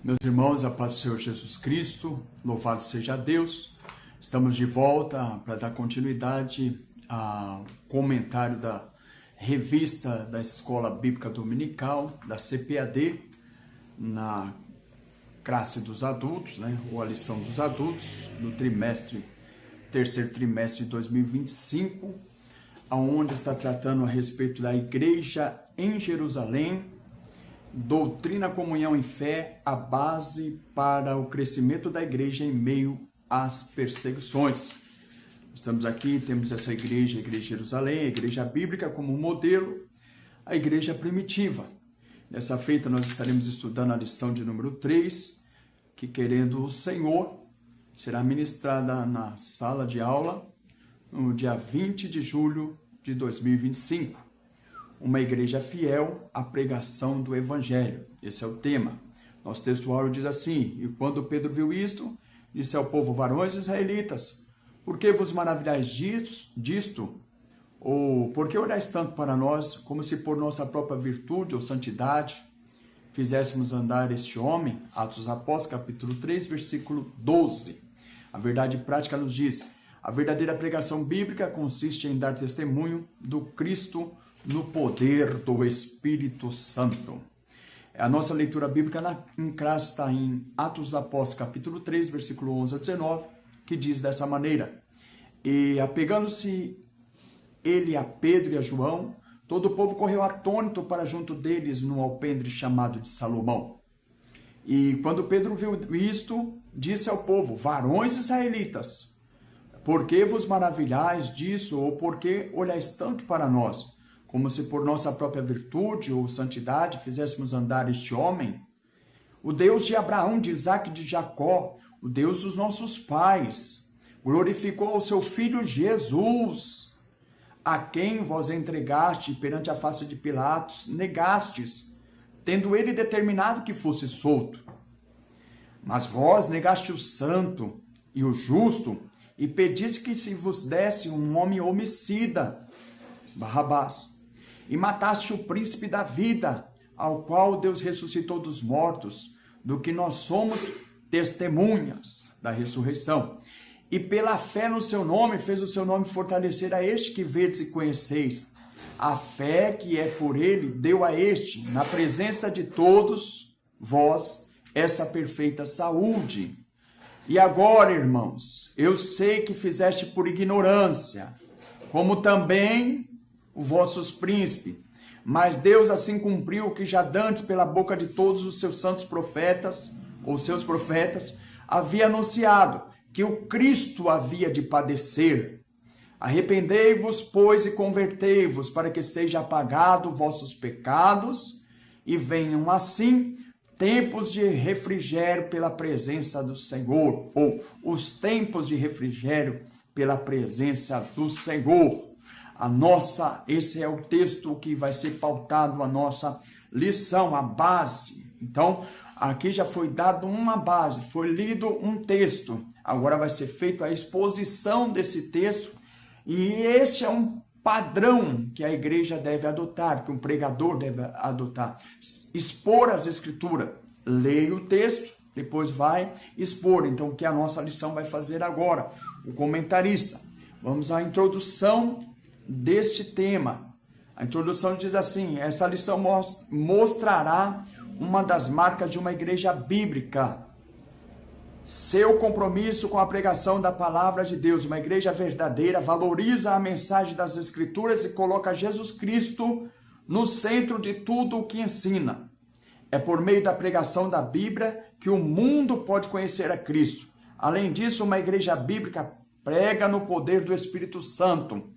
Meus irmãos, a paz do Senhor Jesus Cristo, louvado seja Deus. Estamos de volta para dar continuidade ao comentário da revista da Escola Bíblica Dominical, da CPAD, na classe dos adultos, ou a lição dos adultos, no terceiro trimestre de 2025, onde está tratando a respeito da igreja em Jerusalém, doutrina, comunhão e fé, a base para o crescimento da igreja em meio às perseguições. Estamos aqui, temos essa igreja, a igreja de Jerusalém, a igreja bíblica como modelo, a igreja primitiva. Nessa feita nós estaremos estudando a lição de número 3, que querendo o Senhor, será ministrada na sala de aula no dia 20 de julho de 2025. Uma igreja fiel à pregação do Evangelho. Esse é o tema. Nosso textuário diz assim: e quando Pedro viu isto, disse ao povo: varões israelitas, por que vos maravilhais disto? Ou por que olhais tanto para nós, como se por nossa própria virtude ou santidade fizéssemos andar este homem? Atos dos Apóstolos, capítulo 3, versículo 12. A verdade prática nos diz: a verdadeira pregação bíblica consiste em dar testemunho do Cristo no poder do Espírito Santo. A nossa leitura bíblica em classe está em Atos dos Apóstolos, capítulo 3, versículo 11 a 19, que diz dessa maneira: e apegando-se ele a Pedro e a João, todo o povo correu atônito para junto deles no alpendre chamado de Salomão. E quando Pedro viu isto, disse ao povo: varões israelitas, por que vos maravilhais disso, ou por que olhais tanto para nós, como se por nossa própria virtude ou santidade fizéssemos andar este homem? O Deus de Abraão, de Isaque e de Jacó, o Deus dos nossos pais, glorificou o seu Filho Jesus, a quem vós entregaste perante a face de Pilatos, negastes, tendo ele determinado que fosse solto. Mas vós negaste o santo e o justo, e pediste que se vos desse um homem homicida, Barrabás, e mataste o príncipe da vida, ao qual Deus ressuscitou dos mortos, do que nós somos testemunhas da ressurreição. E pela fé no seu nome, fez o seu nome fortalecer a este que vedes e conheceis. A fé que é por ele, deu a este, na presença de todos vós, essa perfeita saúde. E agora, irmãos, eu sei que fizeste por ignorância, como também os vossos príncipes, mas Deus assim cumpriu o que já dantes pela boca de todos os seus santos profetas, ou seus profetas, havia anunciado, que o Cristo havia de padecer. Arrependei-vos, pois, e convertei-vos, para que seja apagado vossos pecados, e venham assim tempos de refrigério pela presença do Senhor, ou os tempos de refrigério pela presença do Senhor. Esse é o texto que vai ser pautado a nossa lição, a base. Então, aqui já foi dado uma base, foi lido um texto. Agora vai ser feita a exposição desse texto, e esse é um padrão que a igreja deve adotar, que um pregador deve adotar. Expor as escrituras. Leia o texto, depois vai expor. Então, o que a nossa lição vai fazer agora? O comentarista. Vamos à introdução deste tema. A introdução diz assim: essa lição mostrará uma das marcas de uma igreja bíblica, seu compromisso com a pregação da palavra de Deus. Uma igreja verdadeira valoriza a mensagem das Escrituras e coloca Jesus Cristo no centro de tudo o que ensina. É por meio da pregação da Bíblia que o mundo pode conhecer a Cristo. Além disso, uma igreja bíblica prega no poder do Espírito Santo.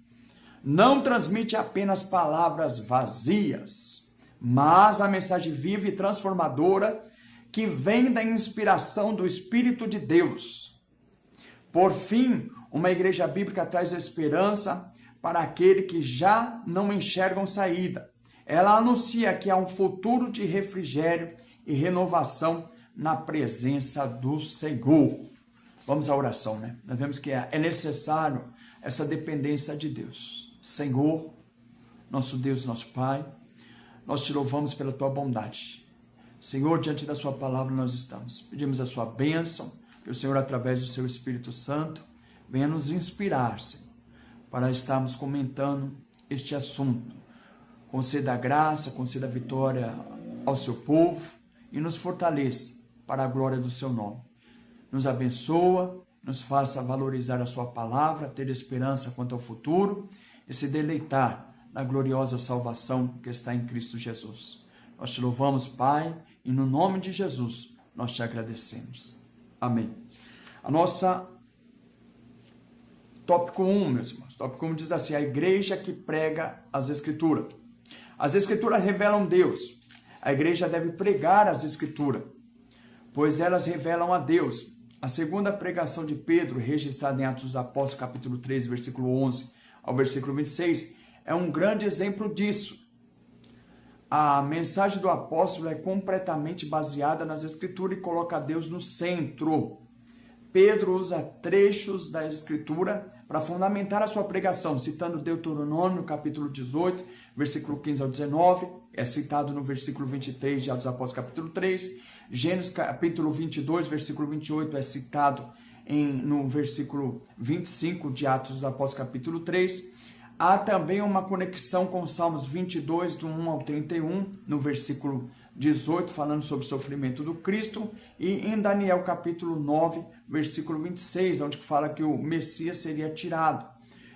Não transmite apenas palavras vazias, mas a mensagem viva e transformadora que vem da inspiração do Espírito de Deus. Por fim, uma igreja bíblica traz esperança para aquele que já não enxergam saída. Ela anuncia que há um futuro de refrigério e renovação na presença do Senhor. Vamos à oração, Nós vemos que é necessário essa dependência de Deus. Senhor, nosso Deus, nosso Pai, nós te louvamos pela tua bondade. Senhor, diante da sua palavra nós estamos. Pedimos a sua bênção, que o Senhor, através do seu Espírito Santo, venha nos inspirar, Senhor, para estarmos comentando este assunto. Conceda a graça, conceda a vitória ao seu povo e nos fortaleça para a glória do seu nome. Nos abençoa, nos faça valorizar a sua palavra, ter esperança quanto ao futuro e se deleitar na gloriosa salvação que está em Cristo Jesus. Nós te louvamos, Pai, e no nome de Jesus nós te agradecemos. Amém. A nossa tópico 1, meus irmãos. Tópico 1 diz assim: a igreja que prega as Escrituras. As Escrituras revelam Deus. A igreja deve pregar as Escrituras, pois elas revelam a Deus. A segunda pregação de Pedro, registrada em Atos dos Apóstolos, capítulo 3, versículo 11 ao versículo 26, é um grande exemplo disso. A mensagem do apóstolo é completamente baseada nas Escrituras e coloca Deus no centro. Pedro usa trechos da Escritura para fundamentar a sua pregação, citando Deuteronômio, capítulo 18, versículo 15 ao 19, é citado no versículo 23 de Atos dos Apóstolos, capítulo 3, Gênesis, capítulo 22, versículo 28, é citado no versículo 25 de Atos dos Apóstolos, capítulo 3. Há também uma conexão com Salmos 22, do 1 ao 31, no versículo 18, falando sobre o sofrimento do Cristo, e em Daniel capítulo 9, versículo 26, onde fala que o Messias seria tirado.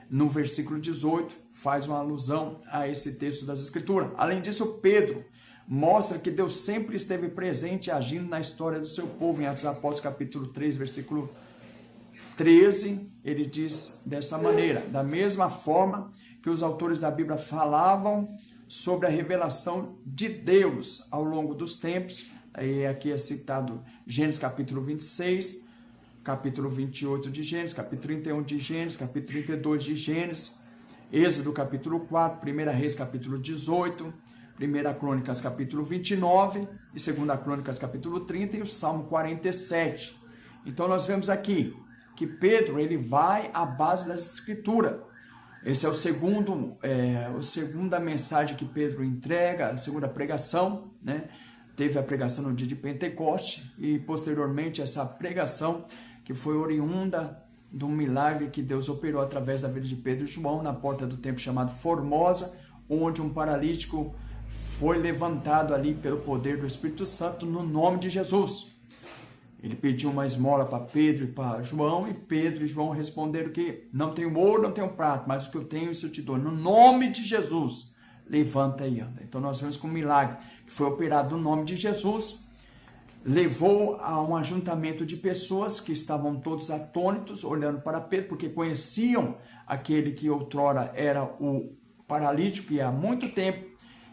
No versículo 18, faz uma alusão a esse texto das Escrituras. Além disso, Pedro mostra que Deus sempre esteve presente e agindo na história do seu povo. Em Atos dos Apóstolos capítulo 3, versículo 13, ele diz dessa maneira: da mesma forma que os autores da Bíblia falavam sobre a revelação de Deus ao longo dos tempos, aí aqui é citado Gênesis capítulo 26, capítulo 28 de Gênesis, capítulo 31 de Gênesis, capítulo 32 de Gênesis, Êxodo capítulo 4, 1 Reis capítulo 18, 1 Crônicas capítulo 29 e 2 Crônicas capítulo 30 e o Salmo 47. Então nós vemos aqui que Pedro ele vai à base das Escrituras. Esse é a segunda mensagem que Pedro entrega, a segunda pregação, né? Teve a pregação no dia de Pentecoste e posteriormente essa pregação que foi oriunda de um milagre que Deus operou através da vida de Pedro e João na porta do templo chamado Formosa, onde um paralítico foi levantado ali pelo poder do Espírito Santo no nome de Jesus. Ele pediu uma esmola para Pedro e para João, e Pedro e João responderam que não tenho ouro, não tenho prata, mas o que eu tenho isso eu te dou. No nome de Jesus, levanta e anda. Então nós vemos que um milagre que foi operado no nome de Jesus levou a um ajuntamento de pessoas que estavam todos atônitos, olhando para Pedro, porque conheciam aquele que outrora era o paralítico e há muito tempo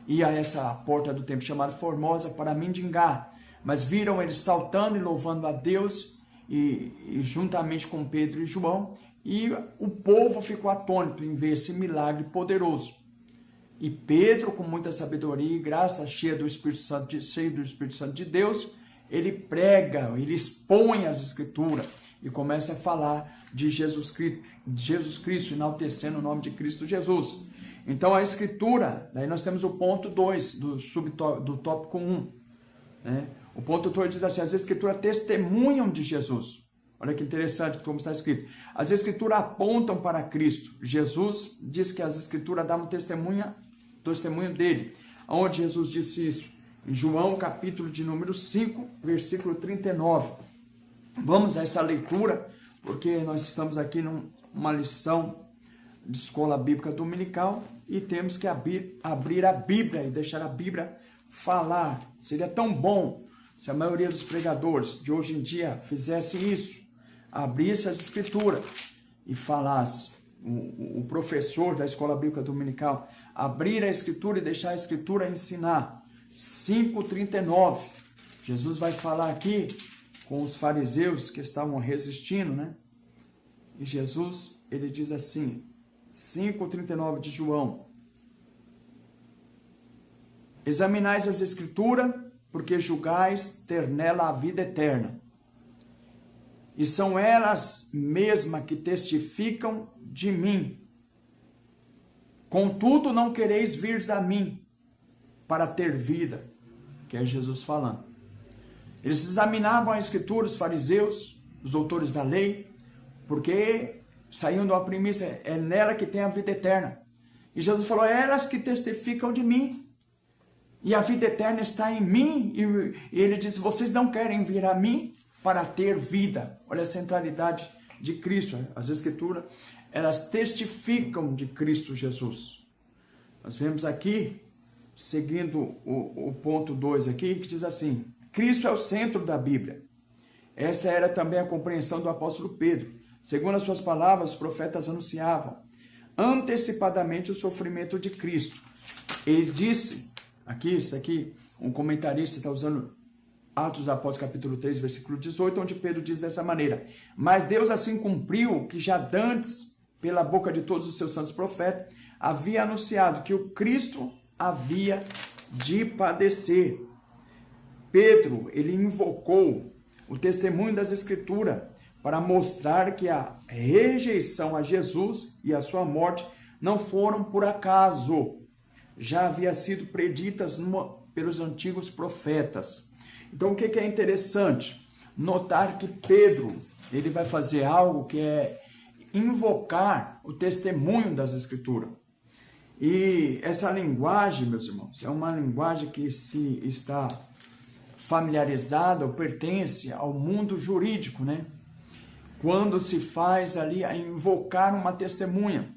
ia a essa porta do templo chamada Formosa para mendigar, mas viram ele saltando e louvando a Deus e juntamente com Pedro e João, e o povo ficou atônito em ver esse milagre poderoso. E Pedro, com muita sabedoria e graça, cheio do Espírito Santo de Deus, ele prega, ele expõe as Escrituras e começa a falar de Jesus Cristo, enaltecendo o nome de Cristo Jesus. Então a Escritura, daí nós temos o ponto 2 do tópico 1. Né? O ponto 2 diz assim: as Escrituras testemunham de Jesus. Olha que interessante como está escrito. As Escrituras apontam para Cristo. Jesus diz que as Escrituras davam testemunho dele. Onde Jesus disse isso? Em João, capítulo de número 5, versículo 39. Vamos a essa leitura, porque nós estamos aqui numa lição de escola bíblica dominical e temos que abrir a Bíblia e deixar a Bíblia falar. Seria tão bom se a maioria dos pregadores de hoje em dia fizesse isso, abrisse as Escrituras e falasse. O professor da escola bíblica dominical abrir a Escritura e deixar a Escritura ensinar. 5:39. Jesus vai falar aqui com os fariseus que estavam resistindo, né? E Jesus, ele diz assim, 5:39 de João: examinais as Escrituras, porque julgais ter nela a vida eterna. E são elas mesmas que testificam de mim. Contudo, não quereis vir a mim para ter vida, que é Jesus falando. Eles examinavam a Escritura, os fariseus, os doutores da lei, porque saíam de uma premissa, é nela que tem a vida eterna. E Jesus falou, é elas que testificam de mim. E a vida eterna está em mim. E ele diz, vocês não querem vir a mim para ter vida. Olha a centralidade de Cristo. As Escrituras, elas testificam de Cristo Jesus. Nós vemos aqui, seguindo o ponto 2 aqui, que diz assim, Cristo é o centro da Bíblia. Essa era também a compreensão do apóstolo Pedro. Segundo as suas palavras, os profetas anunciavam antecipadamente o sofrimento de Cristo. Ele disse, isso aqui, um comentarista está usando Atos dos Apóstolos, capítulo 3, versículo 18, onde Pedro diz dessa maneira, mas Deus assim cumpriu que já dantes, pela boca de todos os seus santos profetas, havia anunciado que o Cristo havia de padecer. Pedro, ele invocou o testemunho das Escrituras para mostrar que a rejeição a Jesus e a sua morte não foram por acaso. Já havia sido preditas pelos antigos profetas. Então, o que é interessante? Notar que Pedro, ele vai fazer algo que é invocar o testemunho das Escrituras. E essa linguagem, meus irmãos, é uma linguagem que se está familiarizada ou pertence ao mundo jurídico, né? Quando se faz ali a invocar uma testemunha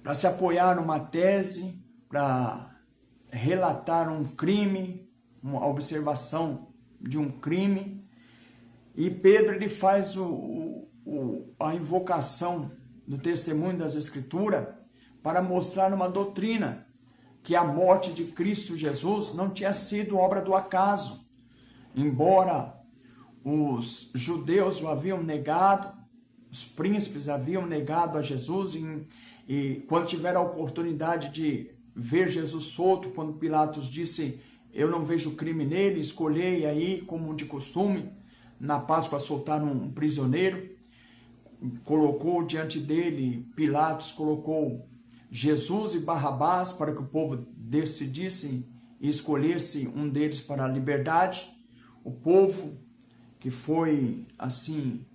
para se apoiar numa tese, para relatar um crime, uma observação de um crime. E Pedro, ele faz a invocação do testemunho das Escrituras para mostrar uma doutrina que a morte de Cristo Jesus não tinha sido obra do acaso. Embora os judeus o haviam negado, os príncipes haviam negado a Jesus, e quando tiveram a oportunidade de ver Jesus solto, quando Pilatos disse, eu não vejo crime nele, escolhei aí, como de costume, na Páscoa soltar um prisioneiro, colocou diante dele, Pilatos colocou Jesus e Barrabás para que o povo decidisse e escolhesse um deles para a liberdade. O povo que foi assim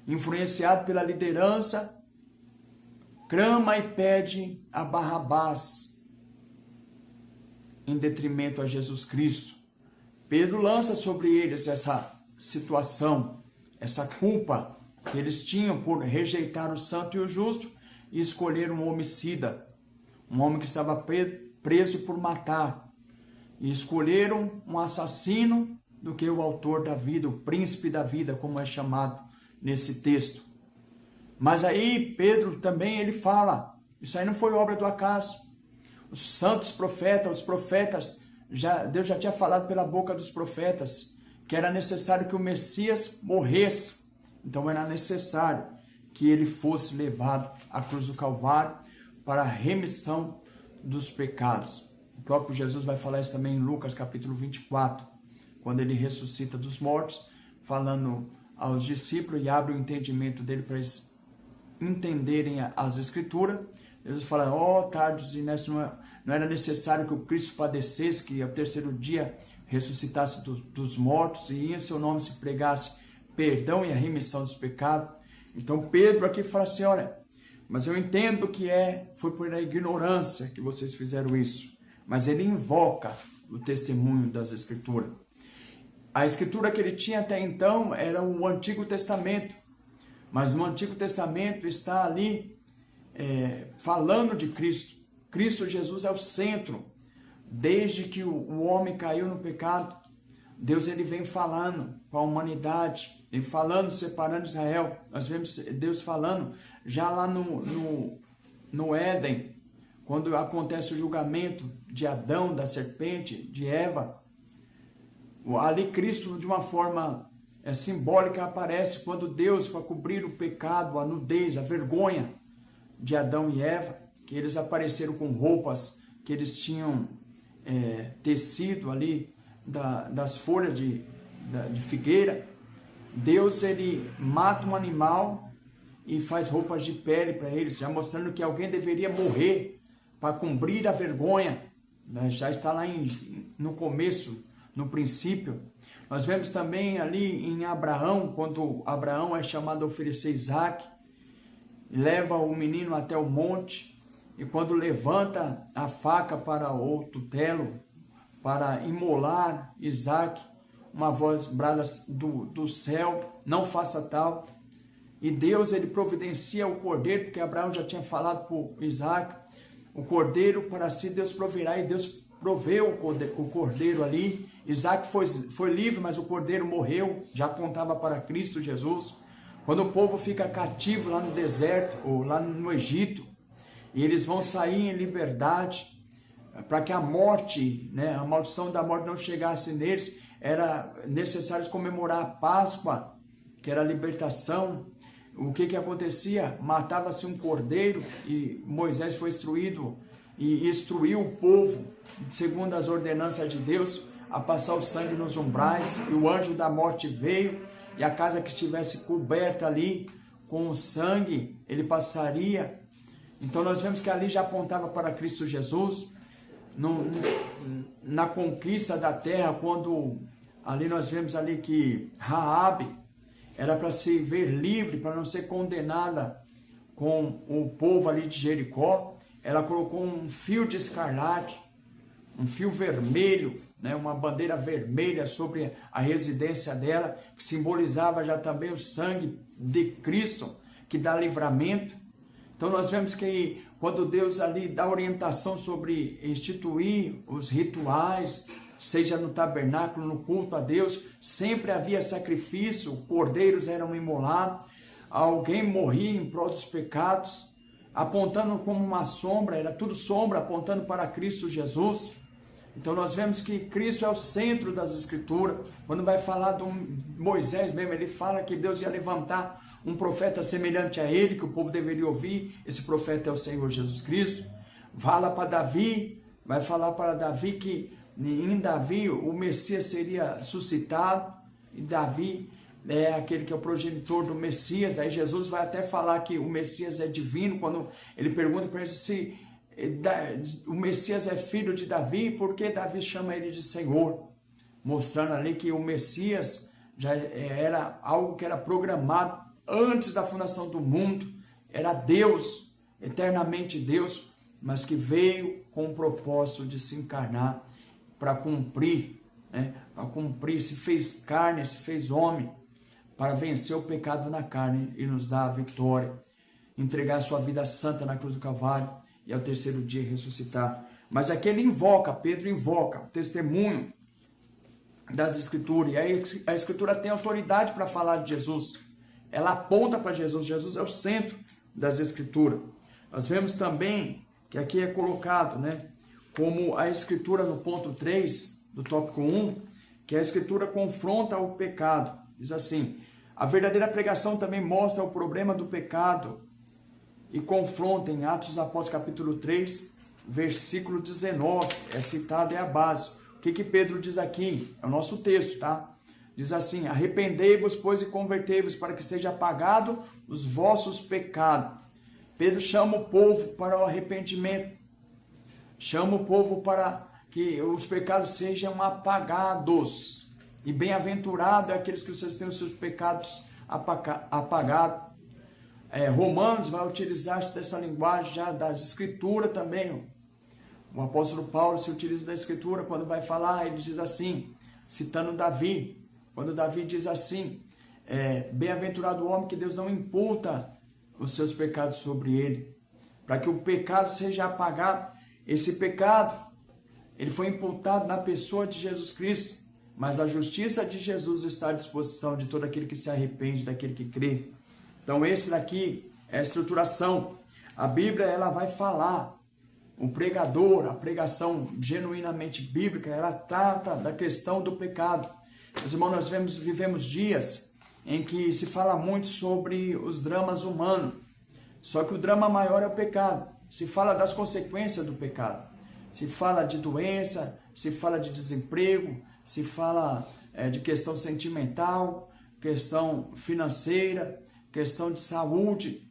influenciado pela liderança clama e pede a Barrabás em detrimento a Jesus Cristo. Pedro lança sobre eles essa situação, essa culpa que eles tinham por rejeitar o santo e o justo e escolher um homicida, um homem que estava preso por matar, e escolheram um assassino do que o autor da vida, o príncipe da vida, como é chamado nesse texto. Mas aí Pedro também ele fala, isso aí não foi obra do acaso. Os santos profetas, os profetas, Deus já tinha falado pela boca dos profetas que era necessário que o Messias morresse. Então era necessário que ele fosse levado à cruz do Calvário para a remissão dos pecados. O próprio Jesus vai falar isso também em Lucas capítulo 24, quando ele ressuscita dos mortos, falando aos discípulos e abre o entendimento dele para eles entenderem as Escrituras. Jesus fala, tardos e nestes, não era necessário que o Cristo padecesse, que ao terceiro dia ressuscitasse dos mortos e em seu nome se pregasse perdão e a remissão dos pecados. Então Pedro aqui fala assim, olha, mas eu entendo que foi por a ignorância que vocês fizeram isso. Mas ele invoca o testemunho das Escrituras. A Escritura que ele tinha até então era o Antigo Testamento. Mas no Antigo Testamento está ali falando de Cristo. Cristo Jesus é o centro. Desde que o homem caiu no pecado, Deus ele vem falando com a humanidade, vem falando, separando Israel. Nós vemos Deus falando já lá no Éden, quando acontece o julgamento de Adão, da serpente, de Eva. Ali Cristo, de uma forma simbólica, aparece quando Deus, para cobrir o pecado, a nudez, a vergonha de Adão e Eva, que eles apareceram com roupas que eles tinham tecido ali das folhas de figueira. Deus ele mata um animal e faz roupas de pele para eles, já mostrando que alguém deveria morrer para cobrir a vergonha. Já está lá no começo no princípio. Nós vemos também ali em Abraão, quando Abraão é chamado a oferecer Isaac, leva o menino até o monte, e quando levanta a faca para o tutelo, para imolar Isaac, uma voz brada do céu, não faça tal. E Deus, ele providencia o cordeiro, porque Abraão já tinha falado para Isaac, o cordeiro para si Deus proverá, e Deus proveu o cordeiro ali. Isaac foi livre, mas o cordeiro morreu, já apontava para Cristo Jesus. Quando o povo fica cativo lá no deserto, ou lá no Egito, e eles vão sair em liberdade, para que a morte, né, a maldição da morte não chegasse neles, era necessário comemorar a Páscoa, que era a libertação. O que acontecia? Matava-se um cordeiro, e Moisés foi instruído e instruiu o povo, segundo as ordenanças de Deus, a passar o sangue nos umbrais, e o anjo da morte veio, e a casa que estivesse coberta ali com o sangue, ele passaria. Então nós vemos que ali já apontava para Cristo Jesus, na conquista da terra, quando ali nós vemos ali que Raabe era para se ver livre, para não ser condenada com o povo ali de Jericó. Ela colocou um fio de escarlate, um fio vermelho, né, uma bandeira vermelha sobre a residência dela, que simbolizava já também o sangue de Cristo, que dá livramento. Então nós vemos que quando Deus ali dá orientação sobre instituir os rituais, seja no tabernáculo, no culto a Deus, sempre havia sacrifício, cordeiros eram imolados, alguém morria em prol dos pecados, apontando como uma sombra, era tudo sombra, apontando para Cristo Jesus. Então nós vemos que Cristo é o centro das Escrituras. Quando vai falar de Moisés mesmo, ele fala que Deus ia levantar um profeta semelhante a ele, que o povo deveria ouvir. Esse profeta é o Senhor Jesus Cristo. Fala para Davi, vai falar para Davi que em Davi o Messias seria suscitado, e Davi é aquele que é o progenitor do Messias. Aí Jesus vai até falar que o Messias é divino, quando ele pergunta para ele se o Messias é filho de Davi, porque Davi chama ele de Senhor, mostrando ali que o Messias já era algo que era programado antes da fundação do mundo, era Deus, eternamente Deus, mas que veio com o propósito de se encarnar para cumprir, né? Para cumprir, se fez carne, se fez homem, para vencer o pecado na carne e nos dar a vitória, entregar a sua vida santa na cruz do Calvário e ao terceiro dia ressuscitar. Mas aqui ele invoca, Pedro invoca o testemunho das Escrituras, e aí a Escritura tem autoridade para falar de Jesus, ela aponta para Jesus, Jesus é o centro das Escrituras. Nós vemos também que aqui é colocado, né, como a Escritura no ponto 3 do tópico 1, que a Escritura confronta o pecado. Diz assim: a verdadeira pregação também mostra o problema do pecado e confronta em Atos dos Apóstolos capítulo 3, versículo 19, é citado, é a base. O que Pedro diz aqui? É o nosso texto, tá? Diz assim: arrependei-vos, pois, e convertei-vos, para que seja apagado os vossos pecados. Pedro chama o povo para o arrependimento, chama o povo para que os pecados sejam apagados. E bem-aventurado é aqueles que têm os seus pecados apagados. Romanos vai utilizar-se dessa linguagem já das Escrituras também. O apóstolo Paulo se utiliza da Escritura quando vai falar, ele diz assim, citando Davi, quando Davi diz assim: bem-aventurado o homem que Deus não imputa os seus pecados sobre ele, para que o pecado seja apagado. Esse pecado, ele foi imputado na pessoa de Jesus Cristo, mas a justiça de Jesus está à disposição de todo aquele que se arrepende, daquele que crê. Então esse daqui é a estruturação. A Bíblia, ela vai falar, o pregador, a pregação genuinamente bíblica, ela trata da questão do pecado. Meus irmãos, nós vivemos dias em que se fala muito sobre os dramas humanos, só que o drama maior é o pecado. Se fala das consequências do pecado, se fala de doença, se fala de desemprego, se fala de questão sentimental, questão financeira, questão de saúde,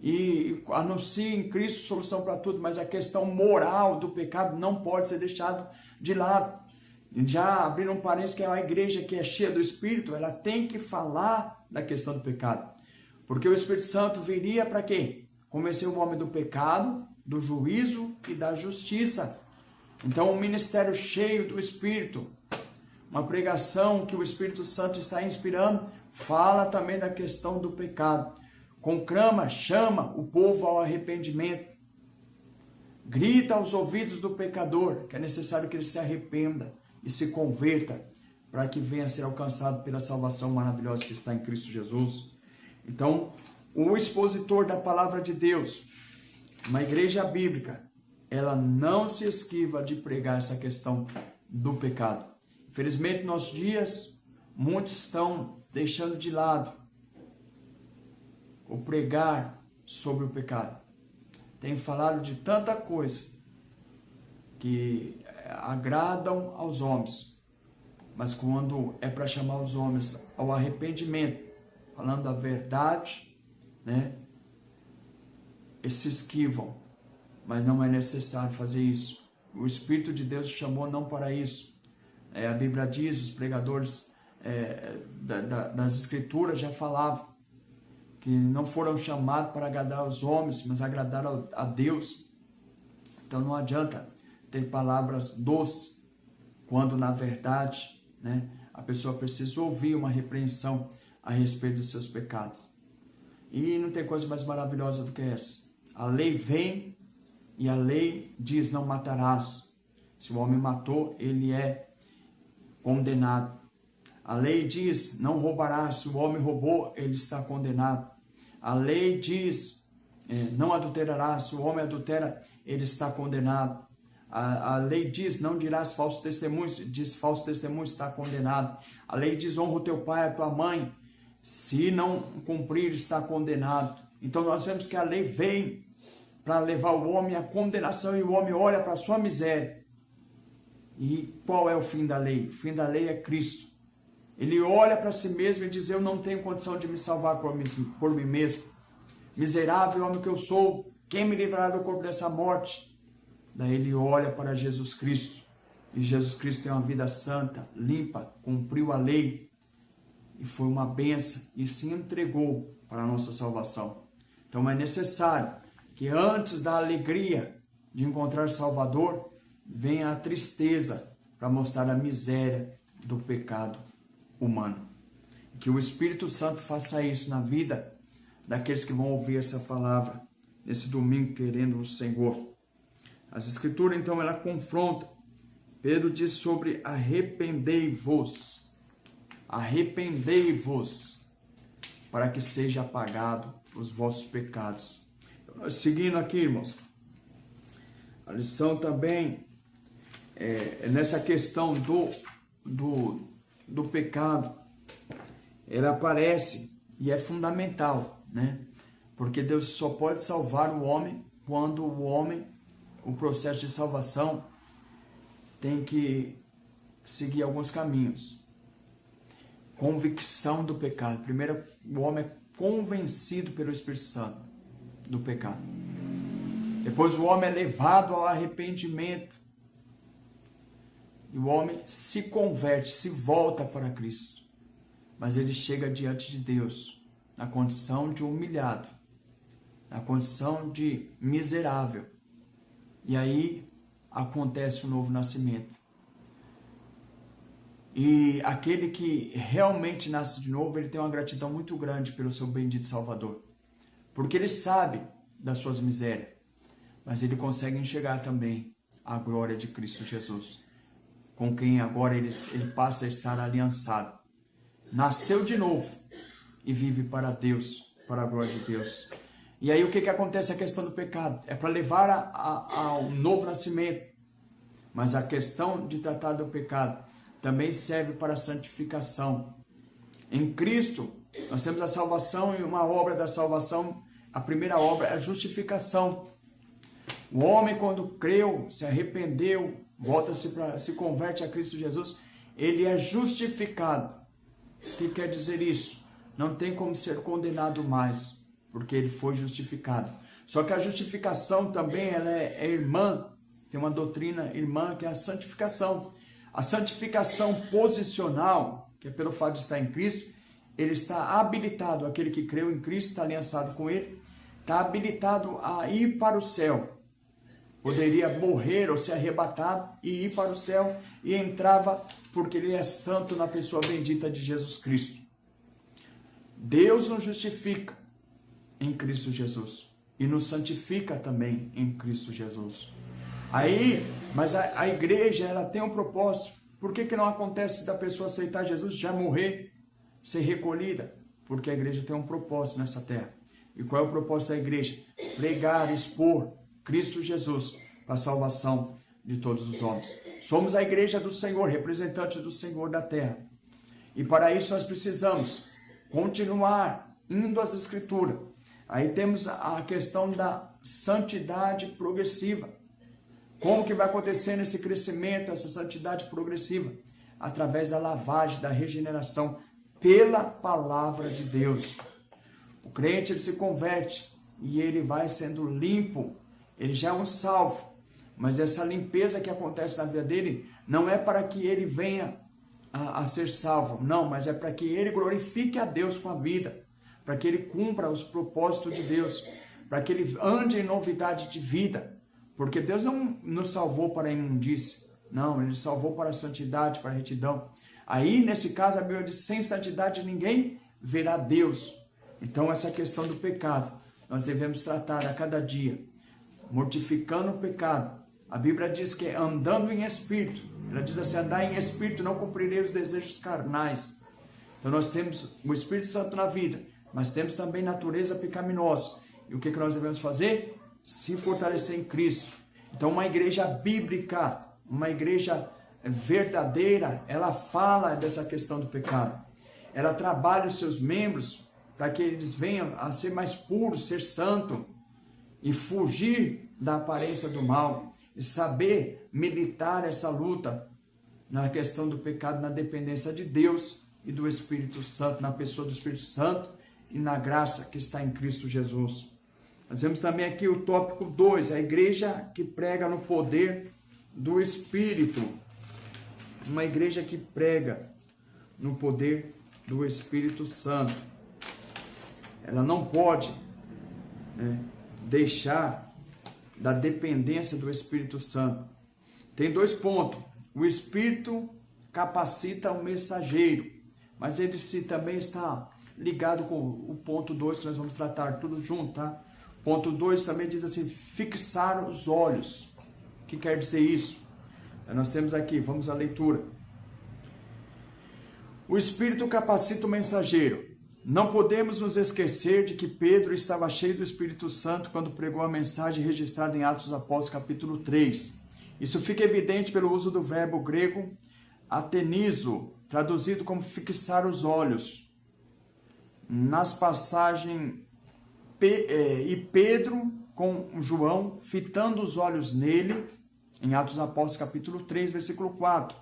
e anuncia em Cristo solução para tudo, mas a questão moral do pecado não pode ser deixada de lado. E já abrindo um parênteses, que é uma igreja que é cheia do Espírito, ela tem que falar da questão do pecado. Porque o Espírito Santo viria para quê? Convencer o homem do pecado, do juízo e da justiça. Então, um ministério cheio do Espírito, uma pregação que o Espírito Santo está inspirando, fala também da questão do pecado. Conclama, chama o povo ao arrependimento. Grita aos ouvidos do pecador que é necessário que ele se arrependa e se converta para que venha a ser alcançado pela salvação maravilhosa que está em Cristo Jesus. Então, o expositor da palavra de Deus, uma igreja bíblica, ela não se esquiva de pregar essa questão do pecado. Infelizmente, nos nossos dias, muitos estão deixando de lado o pregar sobre o pecado. Tem falado de tanta coisa que agradam aos homens, mas quando é para chamar os homens ao arrependimento, falando a verdade, né, eles se esquivam, mas não é necessário fazer isso. O Espírito de Deus chamou não para isso. A Bíblia diz, os pregadores das Escrituras já falavam que não foram chamados para agradar aos homens, mas agradar a Deus. Então não adianta ter palavras doces, quando na verdade, né, a pessoa precisa ouvir uma repreensão a respeito dos seus pecados. E não tem coisa mais maravilhosa do que essa. A lei vem e a lei diz: não matarás. Se o homem matou, ele é condenado. A lei diz: não roubarás. Se o homem roubou, ele está condenado. A lei diz: não adulterarás. Se o homem adultera, ele está condenado. A lei diz: não dirás falsos testemunhos. Diz: falso testemunho, está condenado. A lei diz: honra o teu pai e a tua mãe. Se não cumprir, está condenado. Então nós vemos que a lei vem para levar o homem à condenação, e o homem olha para a sua miséria. E qual é o fim da lei? O fim da lei é Cristo. Ele olha para si mesmo e diz: eu não tenho condição de me salvar por mim mesmo. Miserável homem que eu sou, quem me livrará do corpo dessa morte? Daí ele olha para Jesus Cristo. E Jesus Cristo tem uma vida santa, limpa, cumpriu a lei. E foi uma bênção e se entregou para a nossa salvação. Então é necessário que antes da alegria de encontrar Salvador, venha a tristeza para mostrar a miséria do pecado humano. Que o Espírito Santo faça isso na vida daqueles que vão ouvir essa palavra nesse domingo, querendo o Senhor. As Escrituras, então, ela confronta. Pedro diz sobre arrependei-vos. Arrependei-vos, para que seja apagado os vossos pecados. Seguindo aqui, irmãos, a lição também é nessa questão do pecado. Ela aparece e é fundamental, né? Porque Deus só pode salvar o homem quando o processo de salvação tem que seguir alguns caminhos. Convicção do pecado. Primeiro, o homem é convencido pelo Espírito Santo do pecado. Depois, o homem é levado ao arrependimento. E o homem se converte, se volta para Cristo. Mas ele chega diante de Deus na condição de humilhado, na condição de miserável. E aí acontece o novo nascimento. E aquele que realmente nasce de novo, ele tem uma gratidão muito grande pelo seu bendito Salvador. Porque ele sabe das suas misérias, mas ele consegue enxergar também a glória de Cristo Jesus, com quem agora ele passa a estar aliançado. Nasceu de novo e vive para Deus, para a glória de Deus. E aí o que acontece? A questão do pecado é para levar ao novo nascimento. Mas a questão de tratar do pecado também serve para a santificação. Em Cristo, nós temos a salvação, e uma obra da salvação, a primeira obra é a justificação. O homem, quando creu, se arrependeu, se converte a Cristo Jesus, ele é justificado. O que quer dizer isso? Não tem como ser condenado mais, porque ele foi justificado. Só que a justificação também ela é irmã, tem uma doutrina irmã que é a santificação. A santificação posicional, que é pelo fato de estar em Cristo, ele está habilitado, aquele que creu em Cristo, está aliançado com ele, está habilitado a ir para o céu. Poderia morrer ou ser arrebatado e ir para o céu, e entrava porque ele é santo na pessoa bendita de Jesus Cristo. Deus nos justifica em Cristo Jesus e nos santifica também em Cristo Jesus. Mas a igreja, ela tem um propósito. Por que não acontece da pessoa aceitar Jesus, já morrer, ser recolhida? Porque a igreja tem um propósito nessa terra. E qual é o propósito da igreja? Pregar, expor Cristo Jesus para a salvação de todos os homens. Somos a igreja do Senhor, representante do Senhor da terra. E para isso nós precisamos continuar indo às Escrituras. Aí temos a questão da santidade progressiva. Como que vai acontecer esse crescimento, essa santidade progressiva? Através da lavagem, da regeneração, pela palavra de Deus. O crente, ele se converte e ele vai sendo limpo, ele já é um salvo. Mas essa limpeza que acontece na vida dele não é para que ele venha a ser salvo, não, mas é para que ele glorifique a Deus com a vida, para que ele cumpra os propósitos de Deus, para que ele ande em novidade de vida, porque Deus não nos salvou para a imundície, não, ele nos salvou para a santidade, para a retidão. Aí, nesse caso, a Bíblia diz, sem santidade ninguém verá Deus. Então, essa questão do pecado, nós devemos tratar a cada dia, mortificando o pecado. A Bíblia diz que é andando em espírito. Ela diz assim, andar em espírito, não cumprirei os desejos carnais. Então nós temos o Espírito Santo na vida, mas temos também natureza pecaminosa. E o que nós devemos fazer? Se fortalecer em Cristo. Então uma igreja bíblica, uma igreja verdadeira, ela fala dessa questão do pecado. Ela trabalha os seus membros para que eles venham a ser mais puros, ser santo e fugir da aparência do mal. E saber militar essa luta na questão do pecado, na dependência de Deus e do Espírito Santo, na pessoa do Espírito Santo e na graça que está em Cristo Jesus. Nós vemos também aqui o tópico 2, a igreja que prega no poder do Espírito. Uma igreja que prega no poder do Espírito Santo. Ela não pode deixar da dependência do Espírito Santo. Tem 2 pontos. O Espírito capacita o mensageiro, mas ele também está ligado com o ponto 2 que nós vamos tratar tudo junto, tá? Ponto 2 também diz assim, fixar os olhos. O que quer dizer isso? Nós temos aqui, vamos à leitura. O Espírito capacita o mensageiro. Não podemos nos esquecer de que Pedro estava cheio do Espírito Santo quando pregou a mensagem registrada em Atos dos Apóstolos, capítulo 3. Isso fica evidente pelo uso do verbo grego atenizo, traduzido como fixar os olhos. Nas passagens, e Pedro com João fitando os olhos nele, em Atos dos Apóstolos, capítulo 3, versículo 4.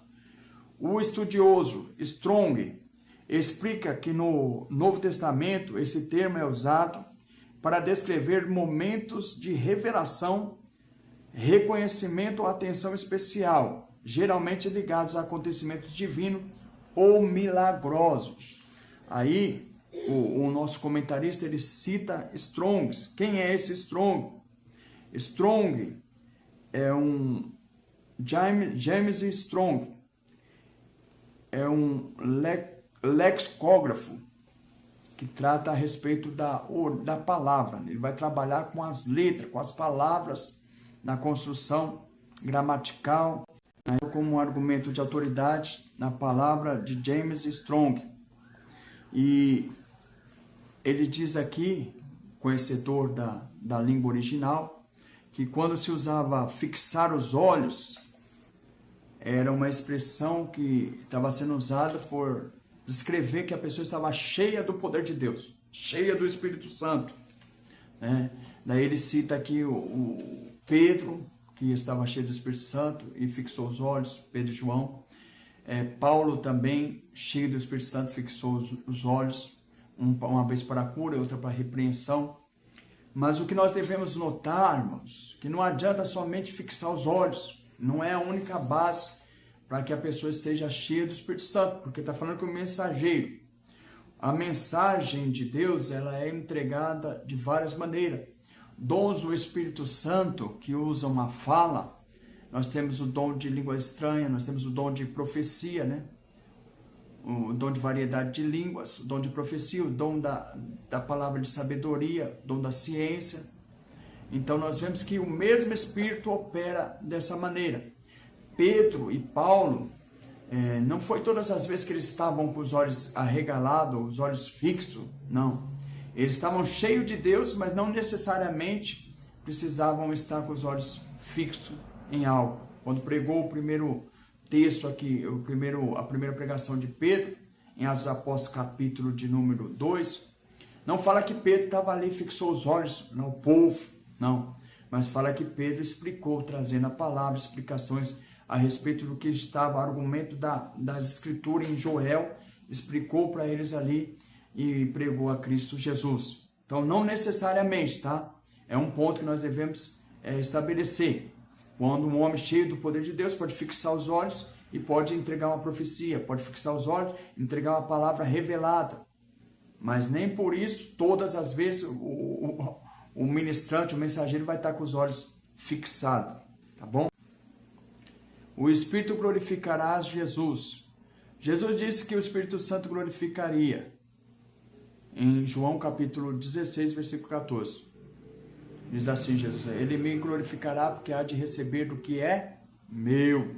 O estudioso Strong explica que no Novo Testamento esse termo é usado para descrever momentos de revelação, reconhecimento ou atenção especial, geralmente ligados a acontecimentos divinos ou milagrosos. Aí o nosso comentarista ele cita Strong. Quem é esse Strong? Strong é um James Strong, é um lexicógrafo que trata a respeito da palavra. Ele vai trabalhar com as letras, com as palavras na construção gramatical, como um argumento de autoridade na palavra de James Strong. E ele diz aqui, conhecedor da língua original, que quando se usava fixar os olhos, era uma expressão que estava sendo usada por descrever que a pessoa estava cheia do poder de Deus, cheia do Espírito Santo. Daí ele cita aqui o Pedro, que estava cheio do Espírito Santo e fixou os olhos, Pedro e João. Paulo também, cheio do Espírito Santo, fixou os olhos, uma vez para a cura, outra para a repreensão. Mas o que nós devemos notar, irmãos, que não adianta somente fixar os olhos, não é a única base para que a pessoa esteja cheia do Espírito Santo, porque está falando que o mensageiro, a mensagem de Deus, ela é entregada de várias maneiras. Dons do Espírito Santo, que usam a fala, nós temos o dom de língua estranha, nós temos o dom de profecia, né? O dom de variedade de línguas, o dom de profecia, o dom da palavra de sabedoria, o dom da ciência. Então nós vemos que o mesmo Espírito opera dessa maneira. Pedro e Paulo, não foi todas as vezes que eles estavam com os olhos arregalados, os olhos fixos, não. Eles estavam cheios de Deus, mas não necessariamente precisavam estar com os olhos fixos em algo. Quando pregou o primeiro texto aqui, a primeira pregação de Pedro, em Atos dos Apóstolos, capítulo de número 2, não fala que Pedro estava ali e fixou os olhos no povo, não. Mas fala que Pedro explicou, trazendo a palavra, explicações a respeito do que estava, argumento das escrituras em Joel, explicou para eles ali e pregou a Cristo Jesus. Então, não necessariamente, tá? É um ponto que nós devemos estabelecer. Quando um homem cheio do poder de Deus pode fixar os olhos e pode entregar uma profecia, pode fixar os olhos e entregar uma palavra revelada. Mas nem por isso, todas as vezes, o ministrante, o mensageiro vai estar com os olhos fixados, tá bom? O Espírito glorificará Jesus. Jesus disse que o Espírito Santo glorificaria. Em João capítulo 16, versículo 14. Diz assim Jesus, ele me glorificará porque há de receber do que é meu.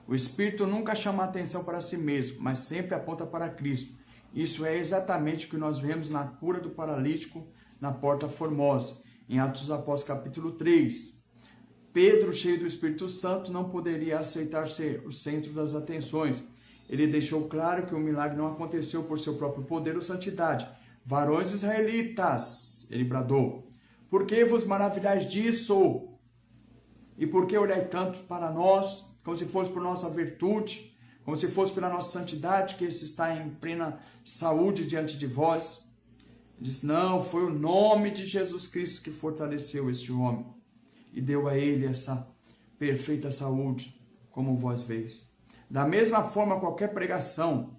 O Espírito nunca chama atenção para si mesmo, mas sempre aponta para Cristo. Isso é exatamente o que nós vemos na cura do paralítico na Porta Formosa, em Atos dos Apóstolos capítulo 3. Pedro, cheio do Espírito Santo, não poderia aceitar ser o centro das atenções. Ele deixou claro que o milagre não aconteceu por seu próprio poder ou santidade. Varões israelitas, ele bradou, por que vos maravilhais disso? E por que olhai tanto para nós, como se fosse por nossa virtude, como se fosse pela nossa santidade, que esse está em plena saúde diante de vós? Ele disse, não, foi o nome de Jesus Cristo que fortaleceu este homem e deu a ele essa perfeita saúde, como vós veis. Da mesma forma, qualquer pregação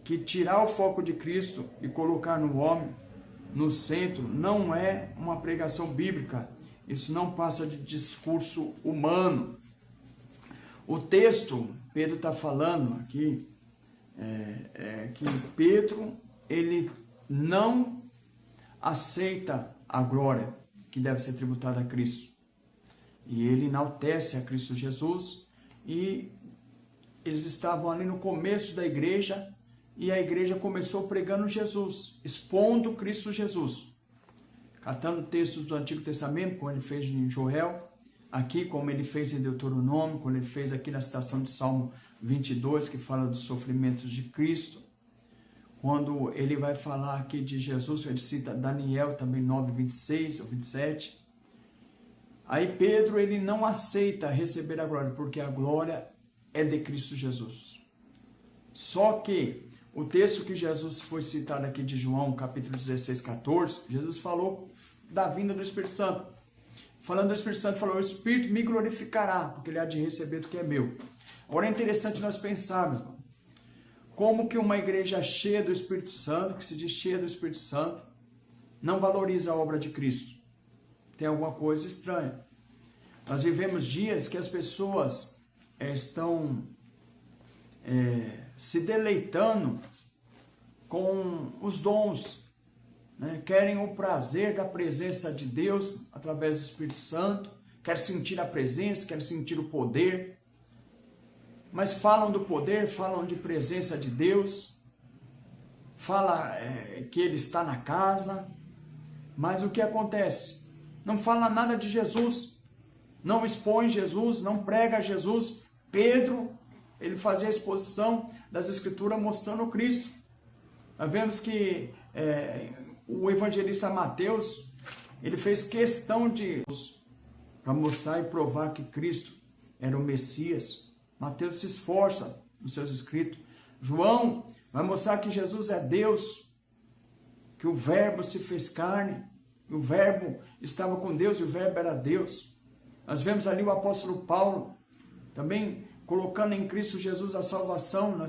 que tirar o foco de Cristo e colocar no homem, no centro, não é uma pregação bíblica. Isso não passa de discurso humano. O texto, Pedro está falando aqui, que Pedro, ele não aceita a glória que deve ser tributada a Cristo. E ele enaltece a Cristo Jesus, e eles estavam ali no começo da igreja, e a igreja começou pregando Jesus, expondo Cristo Jesus. Catando textos do Antigo Testamento, como ele fez em Joel, aqui como ele fez em Deuteronômio, como ele fez aqui na citação de Salmo 22, que fala dos sofrimentos de Cristo. Quando ele vai falar aqui de Jesus, ele cita Daniel também 9, 26 ou 27. Aí Pedro, ele não aceita receber a glória, porque a glória é de Cristo Jesus. Só que o texto que Jesus foi citado aqui de João, capítulo 16, 14, Jesus falou da vinda do Espírito Santo. Falando do Espírito Santo, falou, o Espírito me glorificará, porque ele há de receber do que é meu. Agora é interessante nós pensarmos, como que uma igreja cheia do Espírito Santo, que se diz cheia do Espírito Santo, não valoriza a obra de Cristo. Tem alguma coisa estranha. Nós vivemos dias que as pessoas estão se deleitando com os dons, né? Querem o prazer da presença de Deus através do Espírito Santo, querem sentir a presença, querem sentir o poder, mas falam do poder, falam de presença de Deus, fala que Ele está na casa, mas o que acontece? Não fala nada de Jesus, não expõe Jesus, não prega Jesus. Pedro, ele fazia a exposição das Escrituras mostrando Cristo. Nós vemos que o evangelista Mateus, ele fez questão de para mostrar e provar que Cristo era o Messias. Mateus se esforça nos seus escritos. João vai mostrar que Jesus é Deus, que o Verbo se fez carne, o Verbo estava com Deus e o Verbo era Deus. Nós vemos ali o apóstolo Paulo também colocando em Cristo Jesus a salvação,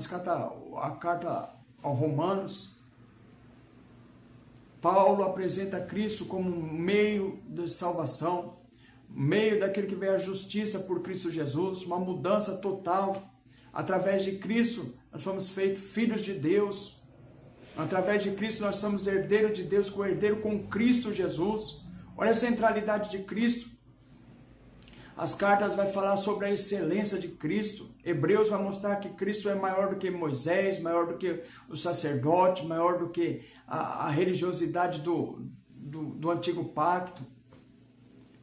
a carta aos Romanos, Paulo apresenta Cristo como um meio de salvação, meio daquele que veio a justiça por Cristo Jesus, uma mudança total. Através de Cristo, nós fomos feitos filhos de Deus. Através de Cristo, nós somos herdeiros de Deus, co-herdeiro com Cristo Jesus. Olha a centralidade de Cristo. As cartas vão falar sobre a excelência de Cristo. Hebreus vai mostrar que Cristo é maior do que Moisés, maior do que o sacerdote, maior do que a religiosidade do antigo pacto.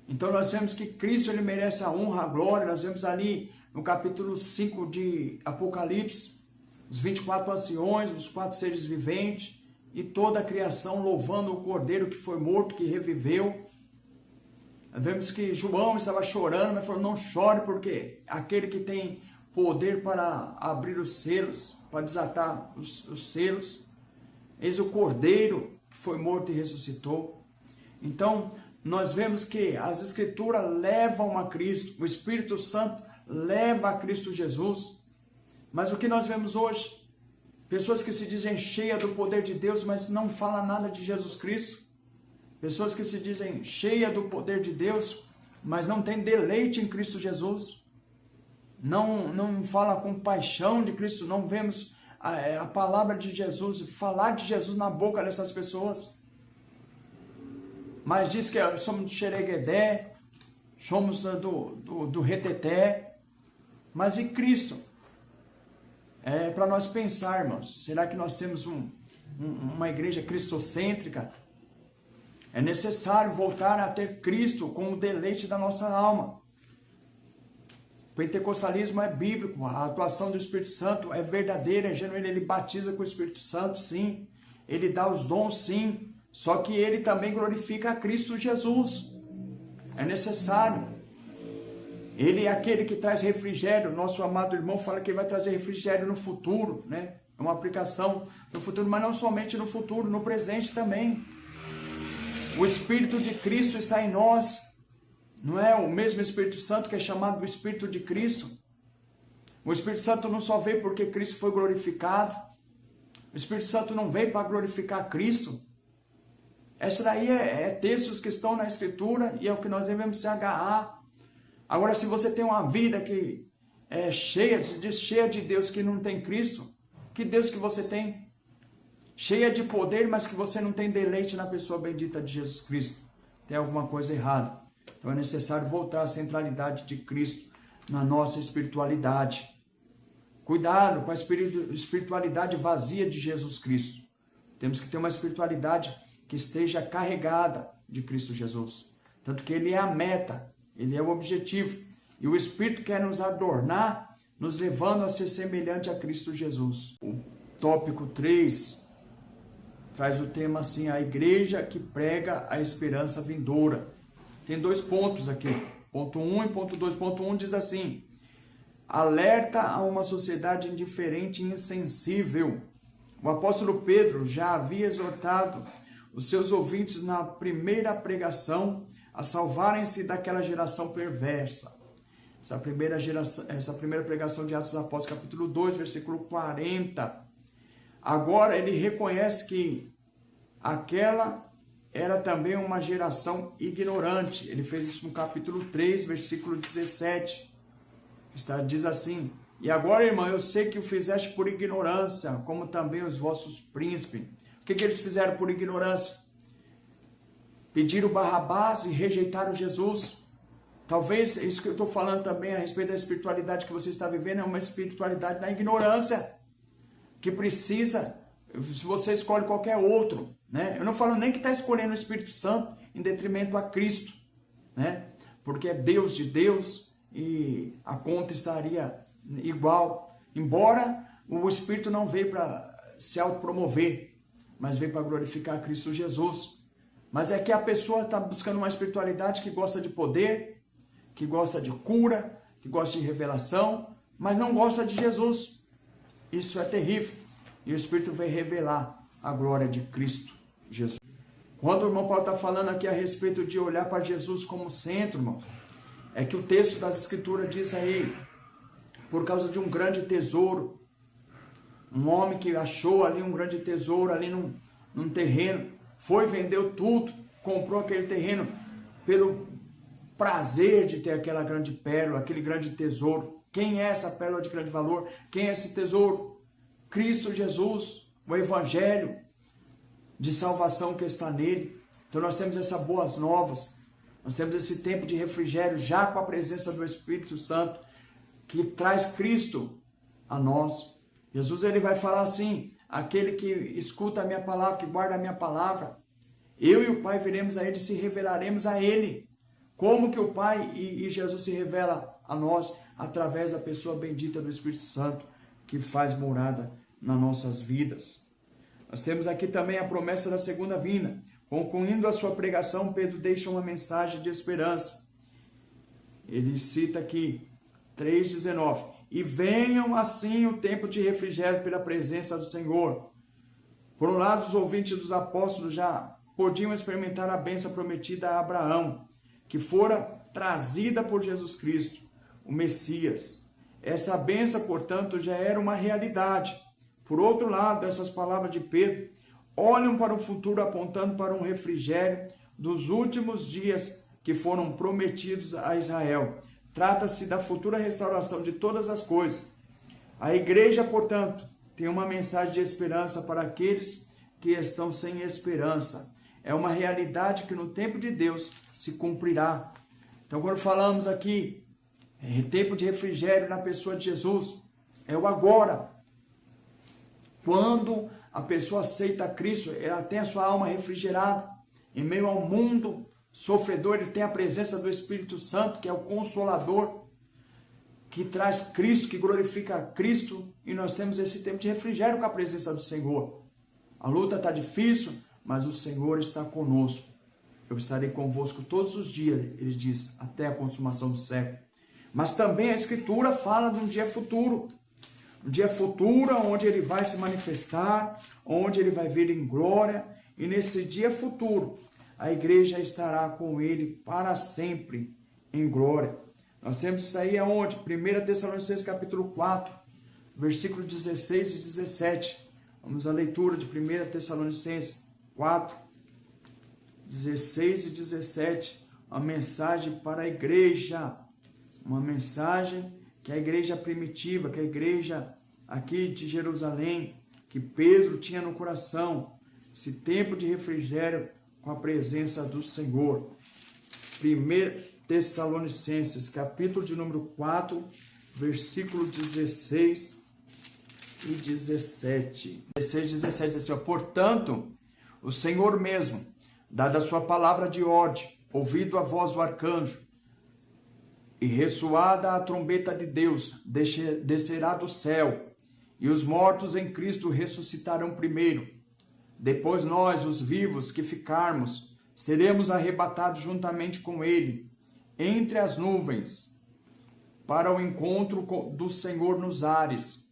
Então nós vemos que Cristo ele merece a honra, a glória. Nós vemos ali no capítulo 5 de Apocalipse, os 24 anciões, os 4 seres viventes e toda a criação louvando o Cordeiro que foi morto, que reviveu. Vemos que João estava chorando, mas falou, não chore, porque aquele que tem poder para abrir os selos, para desatar os selos, eis o Cordeiro que foi morto e ressuscitou. Então, nós vemos que as Escrituras levam a Cristo, o Espírito Santo leva a Cristo Jesus. Mas o que nós vemos hoje? Pessoas que se dizem cheias do poder de Deus, mas não falam nada de Jesus Cristo. Pessoas que se dizem cheias do poder de Deus, mas não têm deleite em Cristo Jesus. Não fala com paixão de Cristo. Não vemos a palavra de Jesus, falar de Jesus na boca dessas pessoas. Mas diz que somos do xereguedé, somos do reteté. Mas e Cristo? É para nós pensar, irmãos. Será que nós temos uma igreja cristocêntrica? É necessário voltar a ter Cristo como deleite da nossa alma. O pentecostalismo é bíblico, a atuação do Espírito Santo é verdadeira, é genuína, ele batiza com o Espírito Santo, sim. Ele dá os dons, sim. Só que ele também glorifica a Cristo Jesus. É necessário. Ele é aquele que traz refrigério. Nosso amado irmão fala que ele vai trazer refrigério no futuro, né? É uma aplicação no futuro, mas não somente no futuro, no presente também. O Espírito de Cristo está em nós. Não é o mesmo Espírito Santo que é chamado do Espírito de Cristo? O Espírito Santo não só veio porque Cristo foi glorificado. O Espírito Santo não veio para glorificar Cristo. Essa daí é textos que estão na Escritura e é o que nós devemos se agarrar. Agora, se você tem uma vida que é cheia de Deus, que não tem Cristo, que Deus que você tem? Cheia de poder, mas que você não tem deleite na pessoa bendita de Jesus Cristo. Tem alguma coisa errada. Então é necessário voltar à centralidade de Cristo na nossa espiritualidade. Cuidado com a espiritualidade vazia de Jesus Cristo. Temos que ter uma espiritualidade que esteja carregada de Cristo Jesus. Tanto que ele é a meta, ele é o objetivo. E o Espírito quer nos adornar, nos levando a ser semelhante a Cristo Jesus. O tópico 3 traz o tema assim, a igreja que prega a esperança vindoura. Tem 2 pontos aqui, ponto 1 e ponto 2. Ponto 1 diz assim, alerta a uma sociedade indiferente e insensível. O apóstolo Pedro já havia exortado os seus ouvintes na primeira pregação a salvarem-se daquela geração perversa. Essa primeira pregação de Atos dos Apóstolos, capítulo 2, versículo 40. Agora ele reconhece que aquela era também uma geração ignorante. Ele fez isso no capítulo 3, versículo 17. Diz assim, e agora, irmão, eu sei que o fizeste por ignorância, como também os vossos príncipes. O que eles fizeram por ignorância? Pediram Barrabás e rejeitaram Jesus. Talvez isso que eu estou falando também a respeito da espiritualidade que você está vivendo é uma espiritualidade na ignorância, que precisa, se você escolhe qualquer outro, né? Eu não falo nem que está escolhendo o Espírito Santo em detrimento a Cristo, né? Porque é Deus de Deus e a conta estaria igual, embora o Espírito não veio para se autopromover, mas veio para glorificar a Cristo Jesus. Mas é que a pessoa está buscando uma espiritualidade que gosta de poder, que gosta de cura, que gosta de revelação, mas não gosta de Jesus. Isso é terrível. E o Espírito vai revelar a glória de Cristo Jesus. Quando o irmão Paulo está falando aqui a respeito de olhar para Jesus como centro, irmão, é que o texto das Escrituras diz aí, por causa de um grande tesouro. Um homem que achou ali um grande tesouro, ali num terreno, foi, vendeu tudo, comprou aquele terreno pelo prazer de ter aquela grande pérola, aquele grande tesouro. Quem é essa pérola de grande valor? Quem é esse tesouro? Cristo Jesus, o Evangelho de salvação que está nele. Então nós temos essas boas novas, nós temos esse tempo de refrigério já com a presença do Espírito Santo, que traz Cristo a nós. Jesus ele vai falar assim, aquele que escuta a minha palavra, que guarda a minha palavra, eu e o Pai viremos a ele e se revelaremos a ele. Como que o Pai e Jesus se revela a nós? Através da pessoa bendita do Espírito Santo, que faz morada nas nossas vidas. Nós temos aqui também a promessa da segunda vinda. Concluindo a sua pregação, Pedro deixa uma mensagem de esperança. Ele cita aqui 3,19. E venham assim o tempo de refrigério pela presença do Senhor. Por um lado, os ouvintes dos apóstolos já podiam experimentar a bênção prometida a Abraão, que fora trazida por Jesus Cristo, o Messias. Essa bênção, portanto, já era uma realidade. Por outro lado, essas palavras de Pedro olham para o futuro apontando para um refrigério dos últimos dias que foram prometidos a Israel. Trata-se da futura restauração de todas as coisas. A igreja, portanto, tem uma mensagem de esperança para aqueles que estão sem esperança. É uma realidade que no tempo de Deus se cumprirá. Então, quando falamos aqui, tempo de refrigério na pessoa de Jesus, é o agora. Quando a pessoa aceita Cristo, ela tem a sua alma refrigerada. Em meio ao mundo sofredor, ele tem a presença do Espírito Santo, que é o Consolador, que traz Cristo, que glorifica Cristo, e nós temos esse tempo de refrigério com a presença do Senhor. A luta está difícil, mas o Senhor está conosco. Eu estarei convosco todos os dias, ele diz, até a consumação do século. Mas também a Escritura fala de um dia futuro. Um dia futuro onde ele vai se manifestar, onde ele vai vir em glória. E nesse dia futuro, a igreja estará com ele para sempre em glória. Nós temos isso aí aonde? 1 Tessalonicenses capítulo 4, versículo 16 e 17. Vamos à leitura de 1 Tessalonicenses 4, 16 e 17. Uma mensagem para a igreja. Uma mensagem que a igreja primitiva, que a igreja aqui de Jerusalém, que Pedro tinha no coração, esse tempo de refrigério com a presença do Senhor. 1 Tessalonicenses, capítulo de número 4, versículo 16 e 17. 16 e 17 diz assim, portanto, o Senhor mesmo, dada a sua palavra de ordem, ouvido a voz do arcanjo, e ressoada a trombeta de Deus, descerá do céu, e os mortos em Cristo ressuscitarão primeiro. Depois nós, os vivos que ficarmos, seremos arrebatados juntamente com ele, entre as nuvens, para o encontro do Senhor nos ares,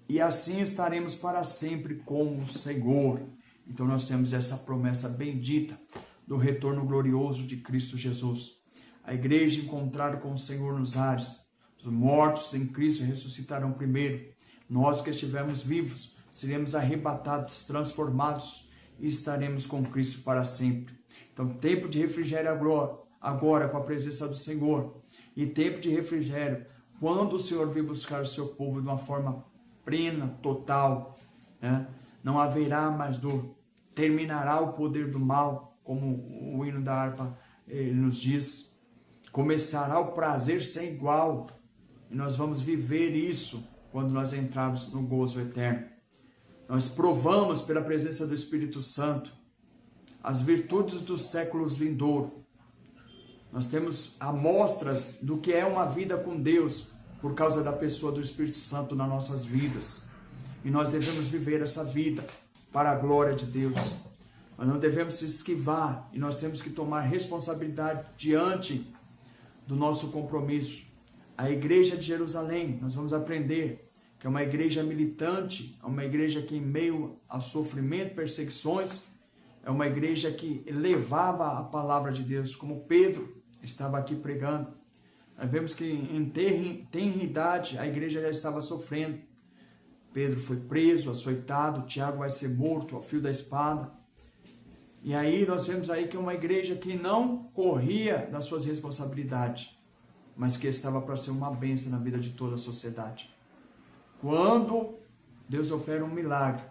e assim estaremos para sempre com o Senhor. Então nós temos essa promessa bendita do retorno glorioso de Cristo Jesus. A igreja encontrada com o Senhor nos ares. Os mortos em Cristo ressuscitarão primeiro. Nós que estivermos vivos, seremos arrebatados, transformados e estaremos com Cristo para sempre. Então, tempo de refrigério agora com a presença do Senhor. E tempo de refrigério quando o Senhor vir buscar o seu povo de uma forma plena, total. Né? Não haverá mais dor. Terminará o poder do mal, como o hino da harpa nos diz. Começará o prazer sem igual, e nós vamos viver isso quando nós entrarmos no gozo eterno. Nós provamos pela presença do Espírito Santo as virtudes dos séculos vindouros. Nós temos amostras do que é uma vida com Deus por causa da pessoa do Espírito Santo nas nossas vidas. E nós devemos viver essa vida para a glória de Deus. Nós não devemos se esquivar e nós temos que tomar responsabilidade diante do nosso compromisso. A igreja de Jerusalém, nós vamos aprender que é uma igreja militante, é uma igreja que em meio a sofrimento, perseguições, é uma igreja que levava a palavra de Deus, como Pedro estava aqui pregando. Nós vemos que em tenridade a igreja já estava sofrendo. Pedro foi preso, açoitado, Tiago vai ser morto ao fio da espada. E aí nós vemos aí que é uma igreja que não corria das suas responsabilidades, mas que estava para ser uma bênção na vida de toda a sociedade. Quando Deus opera um milagre,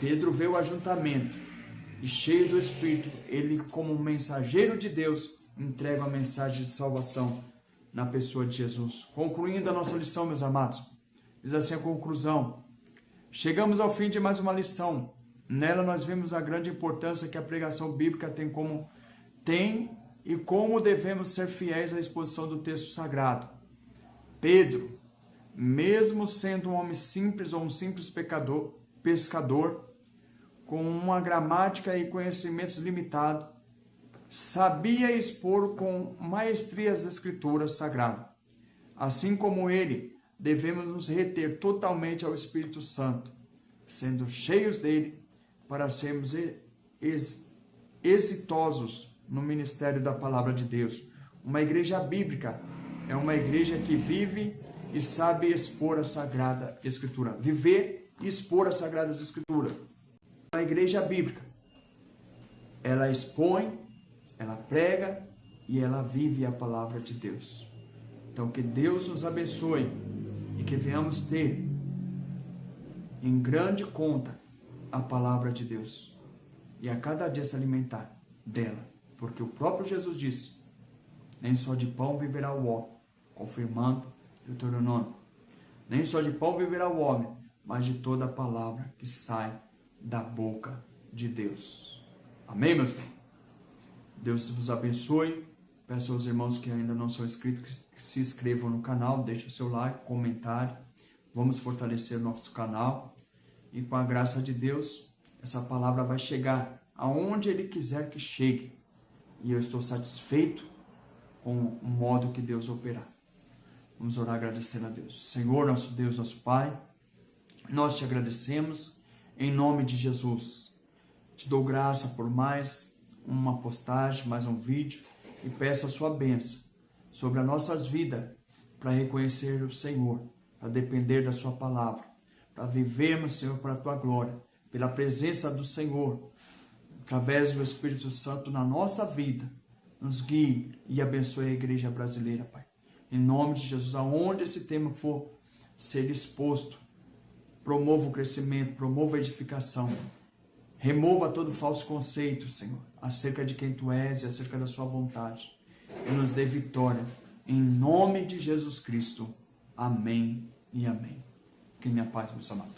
Pedro vê o ajuntamento e cheio do Espírito, ele como mensageiro de Deus, entrega a mensagem de salvação na pessoa de Jesus. Concluindo a nossa lição, meus amados, diz assim a conclusão: chegamos ao fim de mais uma lição. Nela nós vemos a grande importância que a pregação bíblica tem e como devemos ser fiéis à exposição do texto sagrado. Pedro, mesmo sendo um homem simples ou um simples pescador, com uma gramática e conhecimentos limitados, sabia expor com maestria as escrituras sagradas. Assim como ele, devemos nos reter totalmente ao Espírito Santo, sendo cheios dele, para sermos exitosos no ministério da palavra de Deus. Uma igreja bíblica é uma igreja que vive e sabe expor a Sagrada Escritura. Viver e expor as Sagradas Escrituras. A igreja bíblica, ela expõe, ela prega e ela vive a palavra de Deus. Então que Deus nos abençoe e que venhamos ter em grande conta a palavra de Deus e a cada dia se alimentar dela, porque o próprio Jesus disse: nem só de pão viverá o homem, confirmando Deuteronômio. Nem só de pão viverá o homem, mas de toda a palavra que sai da boca de Deus. Amém, meus irmãos? Deus vos abençoe. Peço aos irmãos que ainda não são inscritos que se inscrevam no canal, deixem o seu like, comentário. Vamos fortalecer o nosso canal. E com a graça de Deus, essa palavra vai chegar aonde Ele quiser que chegue. E eu estou satisfeito com o modo que Deus operar. Vamos orar agradecendo a Deus. Senhor, nosso Deus, nosso Pai, nós te agradecemos em nome de Jesus. Te dou graça por mais uma postagem, mais um vídeo, e peço a sua bênção sobre as nossas vidas, para reconhecer o Senhor, para depender da sua palavra, para vivermos, Senhor, para a tua glória, pela presença do Senhor, através do Espírito Santo na nossa vida. Nos guie e abençoe a igreja brasileira, Pai. Em nome de Jesus, aonde esse tema for ser exposto, promova o crescimento, promova a edificação. Remova todo falso conceito, Senhor, acerca de quem Tu és e acerca da Sua vontade. E nos dê vitória. Em nome de Jesus Cristo. Amém e amém. Que minha paz, meus amados.